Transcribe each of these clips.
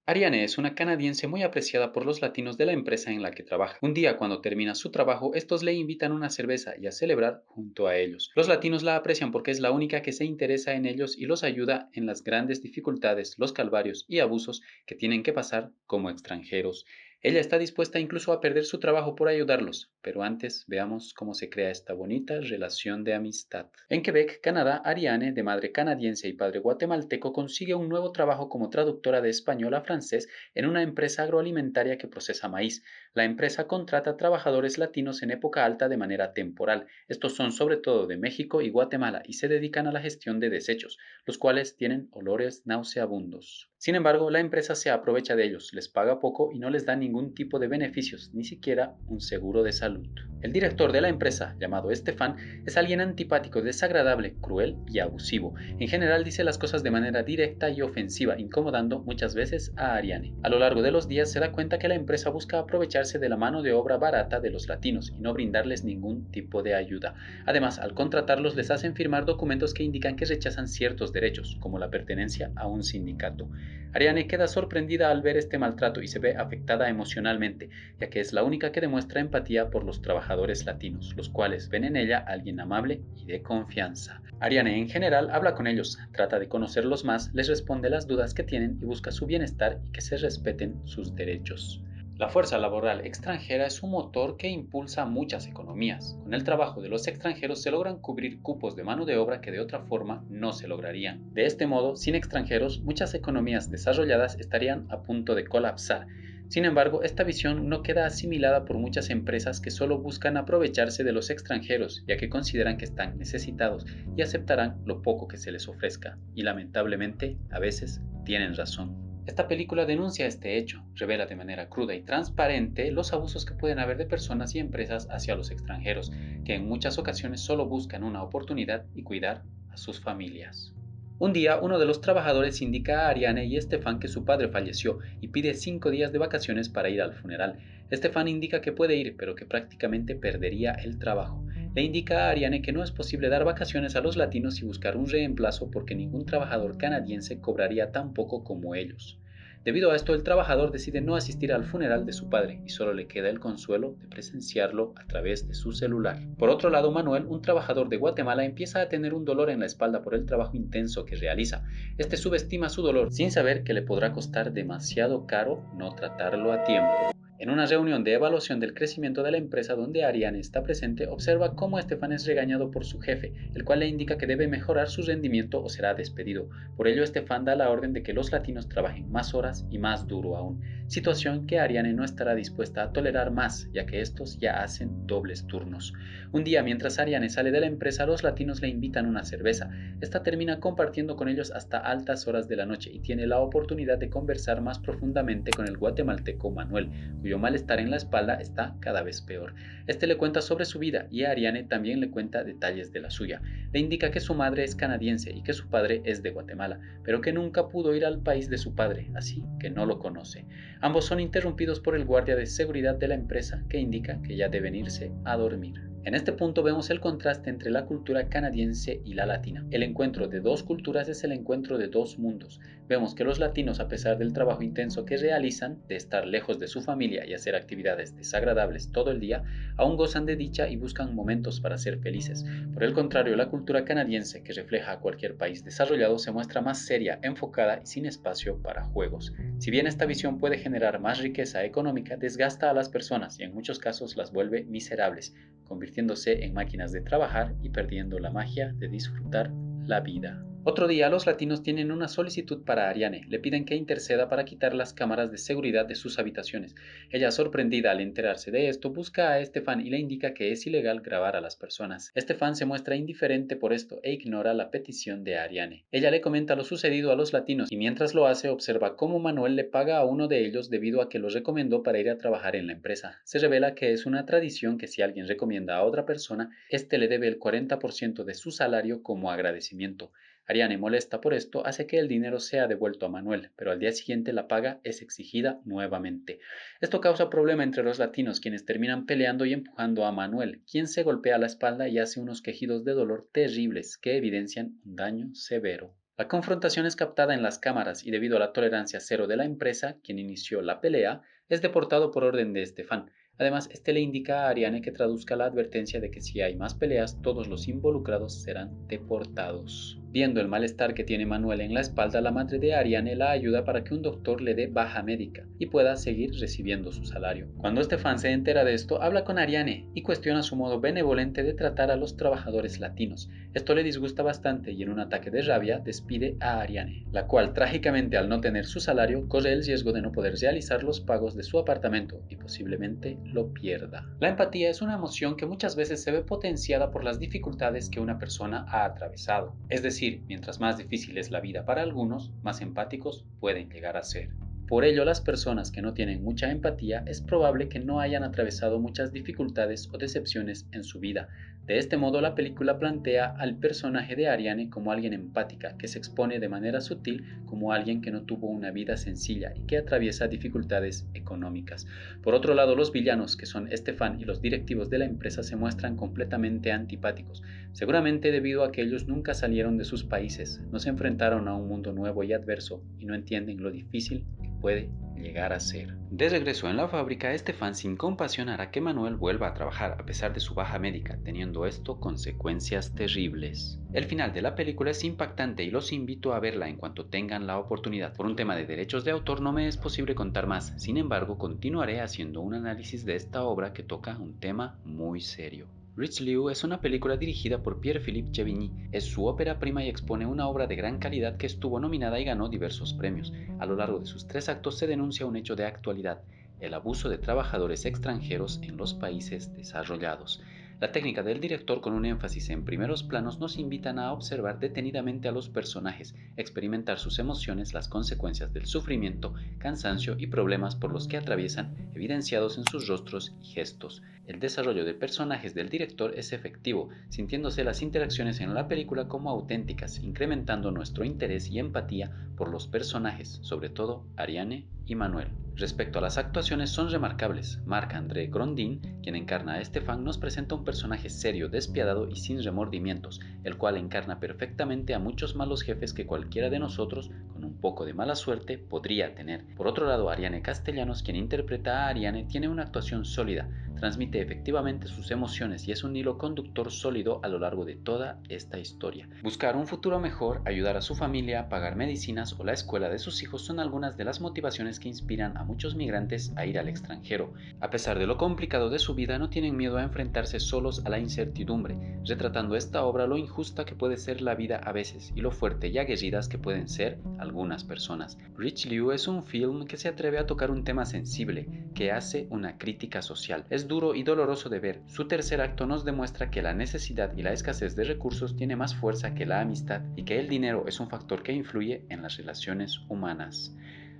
Ariane es una canadiense muy apreciada por los latinos de la empresa en la que trabaja. Un día, cuando termina su trabajo, estos le invitan una cerveza y a celebrar junto a ellos. Los latinos la aprecian porque es la única que se interesa en ellos y los ayuda en las grandes dificultades, los calvarios y abusos que tienen que pasar como extranjeros. Ella está dispuesta incluso a perder su trabajo por ayudarlos, pero antes veamos cómo se crea esta bonita relación de amistad. En Quebec, Canadá, Ariane, de madre canadiense y padre guatemalteco, consigue un nuevo trabajo como traductora de español a francés en una empresa agroalimentaria que procesa maíz. La empresa contrata trabajadores latinos en época alta de manera temporal. Estos son sobre todo de México y Guatemala y se dedican a la gestión de desechos, los cuales tienen olores nauseabundos. Sin embargo, la empresa se aprovecha de ellos, les paga poco y no les da ningún tipo de beneficios, ni siquiera un seguro de salud. El director de la empresa, llamado Estefan, es alguien antipático, desagradable, cruel y abusivo. En general dice las cosas de manera directa y ofensiva, incomodando muchas veces a Ariane. A lo largo de los días se da cuenta que la empresa busca aprovecharse de la mano de obra barata de los latinos y no brindarles ningún tipo de ayuda. Además, al contratarlos les hacen firmar documentos que indican que rechazan ciertos derechos, como la pertenencia a un sindicato. Ariane queda sorprendida al ver este maltrato y se ve afectada emocionalmente, ya que es la única que demuestra empatía por los trabajadores latinos, los cuales ven en ella a alguien amable y de confianza. Ariane en general habla con ellos, trata de conocerlos más, les responde las dudas que tienen y busca su bienestar y que se respeten sus derechos. La fuerza laboral extranjera es un motor que impulsa muchas economías. Con el trabajo de los extranjeros se logran cubrir cupos de mano de obra que de otra forma no se lograrían. De este modo, sin extranjeros, muchas economías desarrolladas estarían a punto de colapsar. Sin embargo, esta visión no queda asimilada por muchas empresas que solo buscan aprovecharse de los extranjeros, ya que consideran que están necesitados y aceptarán lo poco que se les ofrezca. Y lamentablemente, a veces tienen razón. Esta película denuncia este hecho, revela de manera cruda y transparente los abusos que pueden haber de personas y empresas hacia los extranjeros, que en muchas ocasiones solo buscan una oportunidad y cuidar a sus familias. Un día, uno de los trabajadores indica a Ariane y Estefan que su padre falleció y pide 5 días de vacaciones para ir al funeral. Estefan indica que puede ir, pero que prácticamente perdería el trabajo. Le indica a Ariane que no es posible dar vacaciones a los latinos y buscar un reemplazo porque ningún trabajador canadiense cobraría tan poco como ellos. Debido a esto, el trabajador decide no asistir al funeral de su padre y solo le queda el consuelo de presenciarlo a través de su celular. Por otro lado, Manuel, un trabajador de Guatemala, empieza a tener un dolor en la espalda por el trabajo intenso que realiza. Este subestima su dolor sin saber que le podrá costar demasiado caro no tratarlo a tiempo. En una reunión de evaluación del crecimiento de la empresa donde Ariane está presente, observa cómo Estefan es regañado por su jefe, el cual le indica que debe mejorar su rendimiento o será despedido. Por ello, Estefan da la orden de que los latinos trabajen más horas y más duro aún, situación que Ariane no estará dispuesta a tolerar más, ya que estos ya hacen dobles turnos. Un día, mientras Ariane sale de la empresa, los latinos le invitan una cerveza. Esta termina compartiendo con ellos hasta altas horas de la noche y tiene la oportunidad de conversar más profundamente con el guatemalteco Manuel, cuyo malestar en la espalda está cada vez peor. Este le cuenta sobre su vida y a Ariane también le cuenta detalles de la suya. Le indica que su madre es canadiense y que su padre es de Guatemala, pero que nunca pudo ir al país de su padre, así que no lo conoce. Ambos son interrumpidos por el guardia de seguridad de la empresa que indica que ya deben irse a dormir. En este punto vemos el contraste entre la cultura canadiense y la latina. El encuentro de dos culturas es el encuentro de dos mundos. Vemos que los latinos, a pesar del trabajo intenso que realizan, de estar lejos de su familia y hacer actividades desagradables todo el día, aún gozan de dicha y buscan momentos para ser felices. Por el contrario, la cultura canadiense, que refleja a cualquier país desarrollado, se muestra más seria, enfocada y sin espacio para juegos. Si bien esta visión puede generar más riqueza económica, desgasta a las personas y en muchos casos las vuelve miserables, convirtiéndose en máquinas de trabajar y perdiendo la magia de disfrutar la vida. Otro día, los latinos tienen una solicitud para Ariane. Le piden que interceda para quitar las cámaras de seguridad de sus habitaciones. Ella, sorprendida al enterarse de esto, busca a Estefan y le indica que es ilegal grabar a las personas. Estefan se muestra indiferente por esto e ignora la petición de Ariane. Ella le comenta lo sucedido a los latinos y mientras lo hace observa cómo Manuel le paga a uno de ellos debido a que los recomendó para ir a trabajar en la empresa. Se revela que es una tradición que si alguien recomienda a otra persona, este le debe el 40% de su salario como agradecimiento. Ariane, molesta por esto, hace que el dinero sea devuelto a Manuel, pero al día siguiente la paga es exigida nuevamente. Esto causa problema entre los latinos, quienes terminan peleando y empujando a Manuel, quien se golpea la espalda y hace unos quejidos de dolor terribles que evidencian un daño severo. La confrontación es captada en las cámaras y debido a la tolerancia cero de la empresa, quien inició la pelea, es deportado por orden de Stefan. Además, este le indica a Ariane que traduzca la advertencia de que si hay más peleas, todos los involucrados serán deportados. Viendo el malestar que tiene Manuel en la espalda, la madre de Ariane la ayuda para que un doctor le dé baja médica y pueda seguir recibiendo su salario. Cuando Stefan se entera de esto, habla con Ariane y cuestiona su modo benevolente de tratar a los trabajadores latinos. Esto le disgusta bastante y en un ataque de rabia despide a Ariane, la cual trágicamente al no tener su salario corre el riesgo de no poder realizar los pagos de su apartamento y posiblemente lo pierda. La empatía es una emoción que muchas veces se ve potenciada por las dificultades que una persona ha atravesado. Es decir, mientras más difícil es la vida para algunos, más empáticos pueden llegar a ser. Por ello, las personas que no tienen mucha empatía es probable que no hayan atravesado muchas dificultades o decepciones en su vida. De este modo, la película plantea al personaje de Ariane como alguien empática, que se expone de manera sutil como alguien que no tuvo una vida sencilla y que atraviesa dificultades económicas. Por otro lado, los villanos, que son Stefan y los directivos de la empresa, se muestran completamente antipáticos, seguramente debido a que ellos nunca salieron de sus países, no se enfrentaron a un mundo nuevo y adverso y no entienden lo difícil que puede llegar a ser. De regreso en la fábrica, Estefan sin compasión hará que Manuel vuelva a trabajar a pesar de su baja médica, teniendo esto consecuencias terribles. El final de la película es impactante y los invito a verla en cuanto tengan la oportunidad. Por un tema de derechos de autor no me es posible contar más, sin embargo continuaré haciendo un análisis de esta obra que toca un tema muy serio. Richelieu es una película dirigida por Pierre-Philippe Chevigny. Es su ópera prima y expone una obra de gran calidad que estuvo nominada y ganó diversos premios. A lo largo de sus 3 actos se denuncia un hecho de actualidad: el abuso de trabajadores extranjeros en los países desarrollados. La técnica del director, con un énfasis en primeros planos, nos invitan a observar detenidamente a los personajes, experimentar sus emociones, las consecuencias del sufrimiento, cansancio y problemas por los que atraviesan, evidenciados en sus rostros y gestos. El desarrollo de personajes del director es efectivo, sintiéndose las interacciones en la película como auténticas, incrementando nuestro interés y empatía por los personajes, sobre todo Ariane y Manuel. Respecto a las actuaciones, son remarcables. Marc-André Grondin, quien encarna a Stefan, nos presenta un personaje serio, despiadado y sin remordimientos, el cual encarna perfectamente a muchos malos jefes que cualquiera de nosotros, con un poco de mala suerte, podría tener. Por otro lado, Ariane Castellanos, quien interpreta a Ariane, tiene una actuación sólida, transmite efectivamente sus emociones y es un hilo conductor sólido a lo largo de toda esta historia. Buscar un futuro mejor, ayudar a su familia, pagar medicinas o la escuela de sus hijos son algunas de las motivaciones que inspiran a muchos migrantes a ir al extranjero. A pesar de lo complicado de su vida, no tienen miedo a enfrentarse solos a la incertidumbre, retratando esta obra lo injusta que puede ser la vida a veces y lo fuerte y aguerridas que pueden ser algunas personas. Richelieu es un film que se atreve a tocar un tema sensible, que hace una crítica social. Es duro y doloroso de ver. Su tercer acto nos demuestra que la necesidad y la escasez de recursos tiene más fuerza que la amistad y que el dinero es un factor que influye en las relaciones humanas.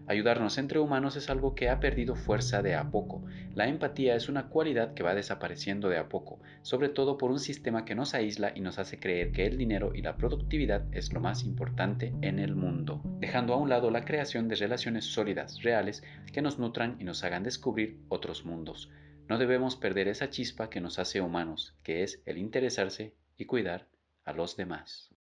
Ayudarnos entre humanos es algo que ha perdido fuerza de a poco. La empatía es una cualidad que va desapareciendo de a poco, sobre todo por un sistema que nos aísla y nos hace creer que el dinero y la productividad es lo más importante en el mundo, dejando a un lado la creación de relaciones sólidas, reales, que nos nutran y nos hagan descubrir otros mundos. No debemos perder esa chispa que nos hace humanos, que es el interesarse y cuidar a los demás.